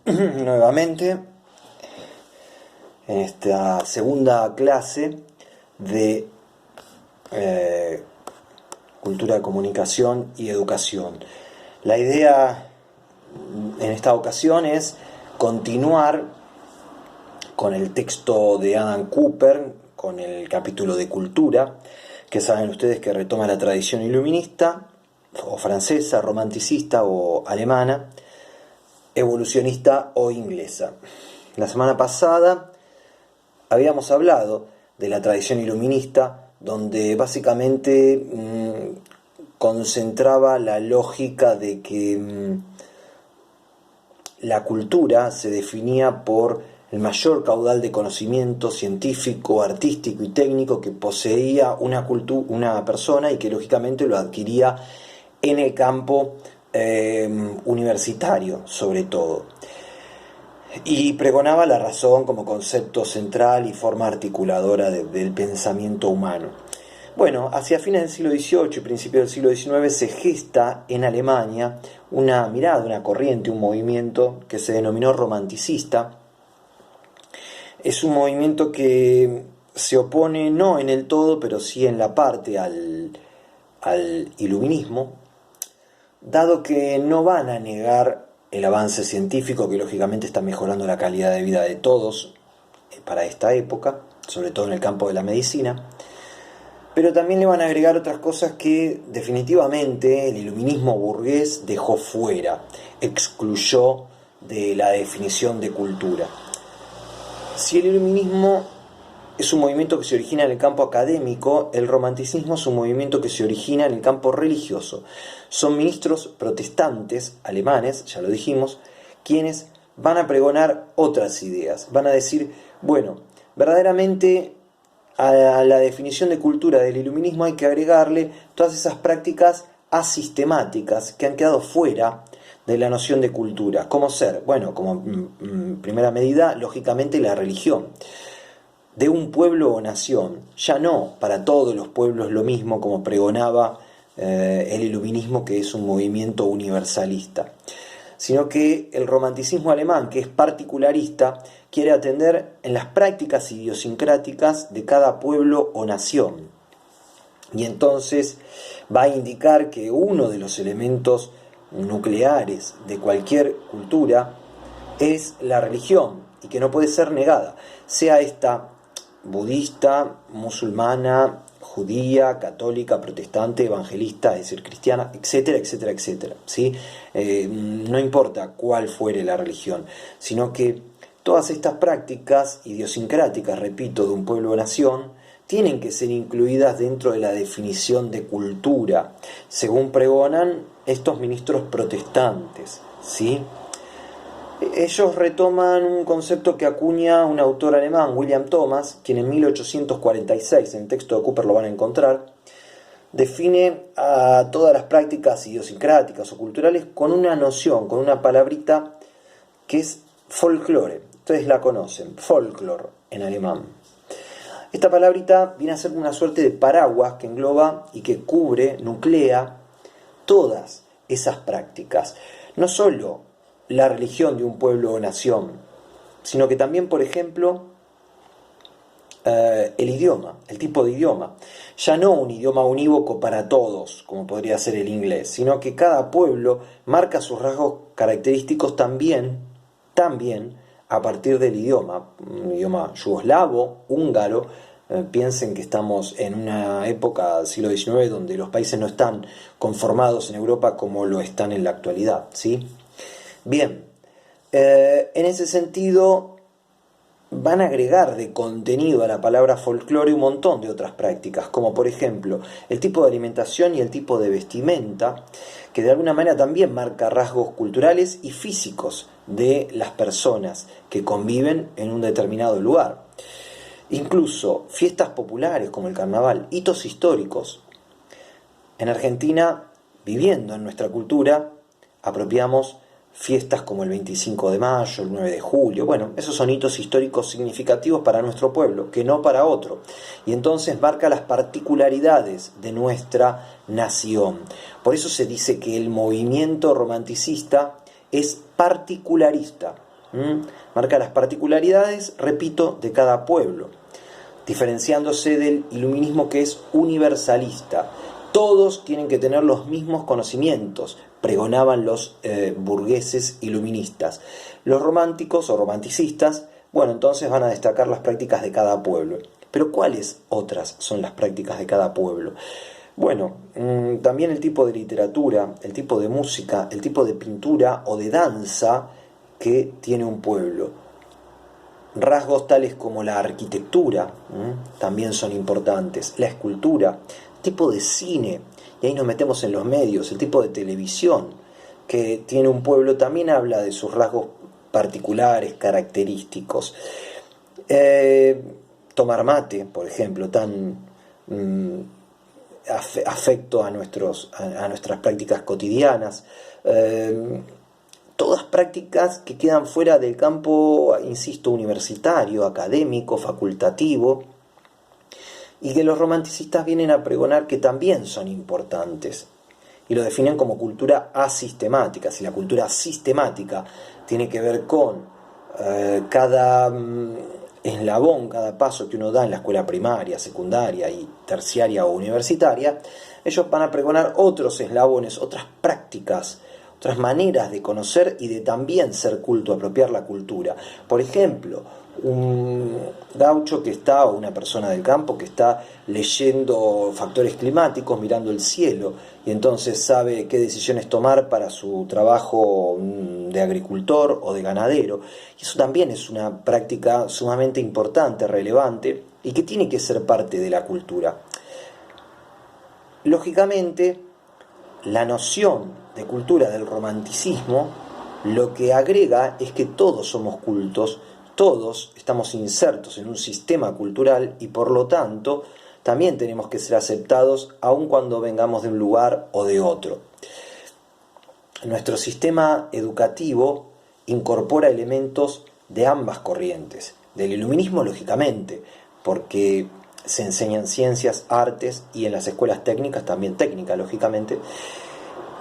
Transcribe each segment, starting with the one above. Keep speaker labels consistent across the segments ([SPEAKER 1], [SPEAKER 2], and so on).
[SPEAKER 1] nuevamente en esta segunda clase de cultura de comunicación y educación. La idea en esta ocasión es continuar con el texto de Adam Cooper, con el capítulo de cultura, que saben ustedes que retoma la tradición iluminista, o francesa, romanticista o alemana, evolucionista o inglesa. La semana pasada habíamos hablado de la tradición iluminista, donde básicamente concentraba la lógica de que la cultura se definía por el mayor caudal de conocimiento científico, artístico y técnico que poseía una persona y que lógicamente lo adquiría en el campo universitario, sobre todo. Y pregonaba la razón como concepto central y forma articuladora del pensamiento humano. Bueno, hacia fines del siglo XVIII y principios del siglo XIX se gesta en Alemania una mirada, una corriente, un movimiento que se denominó romanticista. Es un movimiento que se opone no en el todo, pero sí en la parte al iluminismo, dado que no van a negar el avance científico que lógicamente está mejorando la calidad de vida de todos para esta época, sobre todo en el campo de la medicina, pero también le van a agregar otras cosas que definitivamente el iluminismo burgués dejó fuera, excluyó de la definición de cultura. Si el iluminismo es un movimiento que se origina en el campo académico, el romanticismo es un movimiento que se origina en el campo religioso. Son ministros protestantes alemanes, ya lo dijimos, quienes van a pregonar otras ideas. Van a decir, bueno, verdaderamente a la definición de cultura del iluminismo hay que agregarle todas esas prácticas asistemáticas que han quedado fuera de la noción de cultura. ¿Cómo ser? Bueno, como primera medida, lógicamente la religión de un pueblo o nación, ya no para todos los pueblos lo mismo como pregonaba el iluminismo, que es un movimiento universalista, sino que el romanticismo alemán, que es particularista, quiere atender en las prácticas idiosincráticas de cada pueblo o nación. Y entonces va a indicar que uno de los elementos nucleares de cualquier cultura es la religión, y que no puede ser negada, sea esta budista, musulmana, judía, católica, protestante, evangelista, es decir, cristiana, etcétera, etcétera, etcétera, ¿sí? No importa cuál fuere la religión, sino que todas estas prácticas idiosincráticas, repito, de un pueblo o nación, tienen que ser incluidas dentro de la definición de cultura, según pregonan estos ministros protestantes, ¿sí? Ellos retoman un concepto que acuña un autor alemán, William Thomas, quien en 1846, en el texto de Cooper lo van a encontrar, define a todas las prácticas idiosincráticas o culturales con una noción, con una palabrita que es folclore. Ustedes la conocen, folklore en alemán. Esta palabrita viene a ser una suerte de paraguas que engloba y que cubre, nuclea todas esas prácticas. No solo la religión de un pueblo o nación, sino que también, por ejemplo, el idioma, el tipo de idioma. Ya no un idioma unívoco para todos, como podría ser el inglés, sino que cada pueblo marca sus rasgos característicos también a partir del idioma. Un idioma yugoslavo, húngaro. Piensen que estamos en una época del siglo XIX donde los países no están conformados en Europa como lo están en la actualidad, ¿sí? Bien, en ese sentido van a agregar de contenido a la palabra folclore un montón de otras prácticas, como por ejemplo el tipo de alimentación y el tipo de vestimenta, que de alguna manera también marca rasgos culturales y físicos de las personas que conviven en un determinado lugar. Incluso fiestas populares como el carnaval, hitos históricos. En Argentina, viviendo en nuestra cultura, apropiamos fiestas como el 25 de mayo, el 9 de julio, bueno, esos son hitos históricos significativos para nuestro pueblo, que no para otro, y entonces marca las particularidades de nuestra nación. Por eso se dice que el movimiento romanticista es particularista, Marca las particularidades, repito, de cada pueblo, diferenciándose del iluminismo, que es universalista. Todos tienen que tener los mismos conocimientos, pregonaban los burgueses iluministas. Los románticos o romanticistas, bueno, entonces van a destacar las prácticas de cada pueblo. Pero ¿cuáles otras son las prácticas de cada pueblo? Bueno, también el tipo de literatura, el tipo de música, el tipo de pintura o de danza que tiene un pueblo. Rasgos tales como la arquitectura también son importantes, la escultura, el tipo de cine, y ahí nos metemos en los medios, el tipo de televisión que tiene un pueblo también habla de sus rasgos particulares, característicos. Tomar mate, por ejemplo, tan afecto a nuestras prácticas cotidianas. Todas prácticas que quedan fuera del campo, insisto, universitario, académico, facultativo, y que los romanticistas vienen a pregonar que también son importantes, y lo definen como cultura asistemática. Si la cultura sistemática tiene que ver con cada eslabón, cada paso que uno da en la escuela primaria, secundaria y terciaria o universitaria, ellos van a pregonar otros eslabones, otras prácticas, otras maneras de conocer y de también ser culto, apropiar la cultura. Por ejemplo, un gaucho que está, o una persona del campo que está leyendo factores climáticos, mirando el cielo, y entonces sabe qué decisiones tomar para su trabajo de agricultor o de ganadero. Y eso también es una práctica sumamente importante, relevante, y que tiene que ser parte de la cultura. Lógicamente, la noción de cultura del romanticismo lo que agrega es que todos somos cultos, todos estamos insertos en un sistema cultural y por lo tanto también tenemos que ser aceptados aun cuando vengamos de un lugar o de otro. Nuestro sistema educativo incorpora elementos de ambas corrientes, del iluminismo lógicamente, porque se enseñan ciencias, artes y en las escuelas técnicas también técnica lógicamente,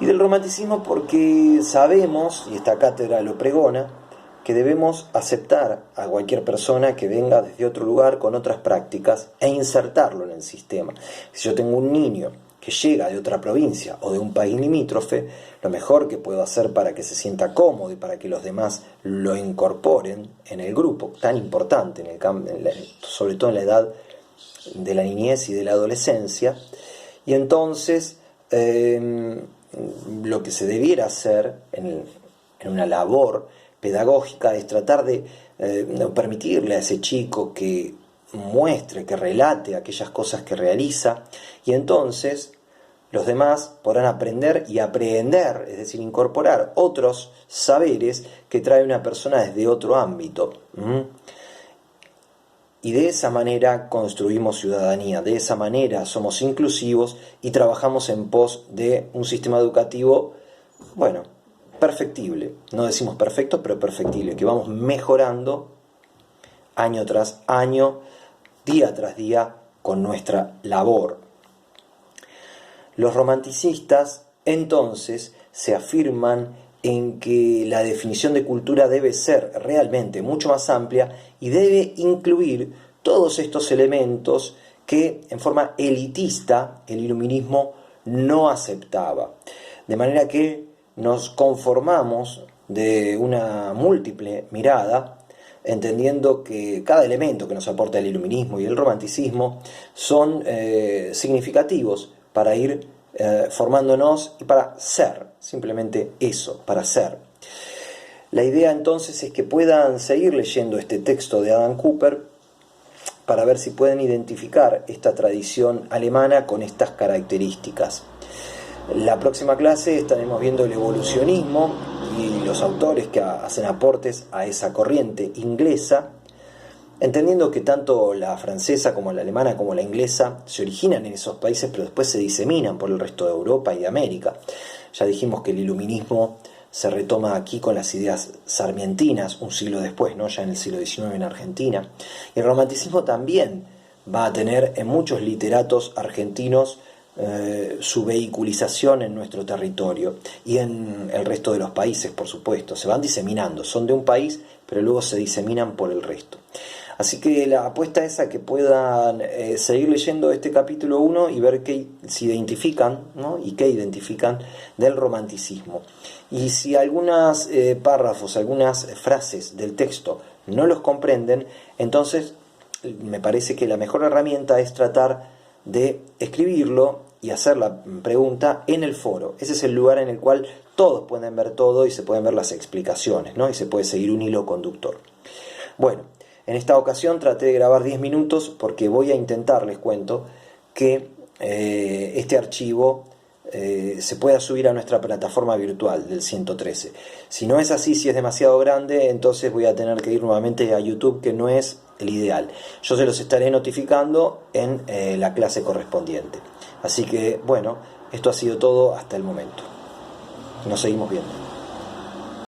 [SPEAKER 1] y del romanticismo porque sabemos, y esta cátedra lo pregona, que debemos aceptar a cualquier persona que venga desde otro lugar con otras prácticas e insertarlo en el sistema. Si yo tengo un niño que llega de otra provincia o de un país limítrofe, lo mejor que puedo hacer para que se sienta cómodo y para que los demás lo incorporen en el grupo, tan importante, sobre todo en la edad de la niñez y de la adolescencia, y entonces lo que se debiera hacer en una labor pedagógica es tratar de permitirle a ese chico que muestre, que relate aquellas cosas que realiza, y entonces los demás podrán aprender y aprehender, es decir, incorporar otros saberes que trae una persona desde otro ámbito. Y de esa manera construimos ciudadanía, de esa manera somos inclusivos y trabajamos en pos de un sistema educativo, bueno, perfectible. No decimos perfecto, pero perfectible, que vamos mejorando año tras año, día tras día, con nuestra labor. Los romanticistas, entonces, se afirman en que la definición de cultura debe ser realmente mucho más amplia y debe incluir todos estos elementos que en forma elitista el iluminismo no aceptaba. De manera que nos conformamos de una múltiple mirada, entendiendo que cada elemento que nos aporta el iluminismo y el romanticismo son significativos para ir formándonos y para ser, simplemente eso, para ser. La idea entonces es que puedan seguir leyendo este texto de Adam Cooper para ver si pueden identificar esta tradición alemana con estas características. La próxima clase estaremos viendo el evolucionismo y los autores que hacen aportes a esa corriente inglesa, entendiendo que tanto la francesa como la alemana como la inglesa se originan en esos países, pero después se diseminan por el resto de Europa y de América. Ya dijimos que el iluminismo se retoma aquí con las ideas sarmientinas, un siglo después, ¿no? Ya en el siglo XIX en Argentina. Y el romanticismo también va a tener en muchos literatos argentinos su vehiculización en nuestro territorio y en el resto de los países, por supuesto. Se van diseminando, son de un país, pero luego se diseminan por el resto. Así que la apuesta es a que puedan seguir leyendo este capítulo 1 y ver qué se identifican, ¿no? Y qué identifican del romanticismo. Y si algunos párrafos, algunas frases del texto no los comprenden, entonces me parece que la mejor herramienta es tratar de escribirlo y hacer la pregunta en el foro. Ese es el lugar en el cual todos pueden ver todo y se pueden ver las explicaciones, ¿no? Y se puede seguir un hilo conductor. Bueno, en esta ocasión traté de grabar 10 minutos porque voy a intentar, les cuento, que este archivo se pueda subir a nuestra plataforma virtual del 113. Si no es así, si es demasiado grande, entonces voy a tener que ir nuevamente a YouTube, que no es el ideal. Yo se los estaré notificando en la clase correspondiente. Así que, bueno, esto ha sido todo hasta el momento. Nos seguimos viendo.